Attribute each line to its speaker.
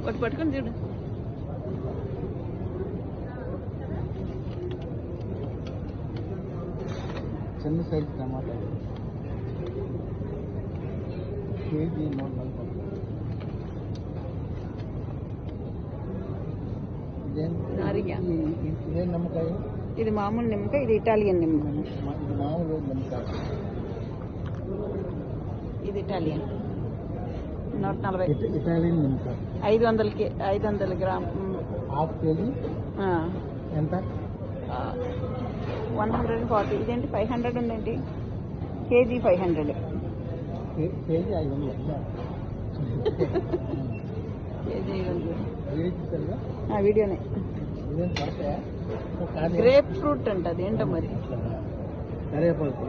Speaker 1: ఒకటి పట్టుకొని చూడు.
Speaker 2: చిన్న సైజు టమాటా కేజీ 340. ఇదే నిమ్మకాయ,
Speaker 1: ఇది మామూలు నిమ్మకాయ, ఇది ఇటాలియన్ నిమ్మకాయ.
Speaker 2: మామూలు నిమ్మకాయ,
Speaker 1: ఇది ఇటాలియన్ 140.
Speaker 2: ఇటాలియన్ నిమ్మకాయ
Speaker 1: 500 గ్రామ్.
Speaker 2: హాఫ్ కేజీ ఎంత?
Speaker 1: 140. ఇదేంటి 500 ఉందేంటి? కేజీ 500.
Speaker 2: కేజీ 500.
Speaker 1: కేజీ
Speaker 2: 500.
Speaker 1: వీడియోనే. గ్రేప్ ఫ్రూట్ అంట, అదేంటో మరి.
Speaker 2: కరివేపాకు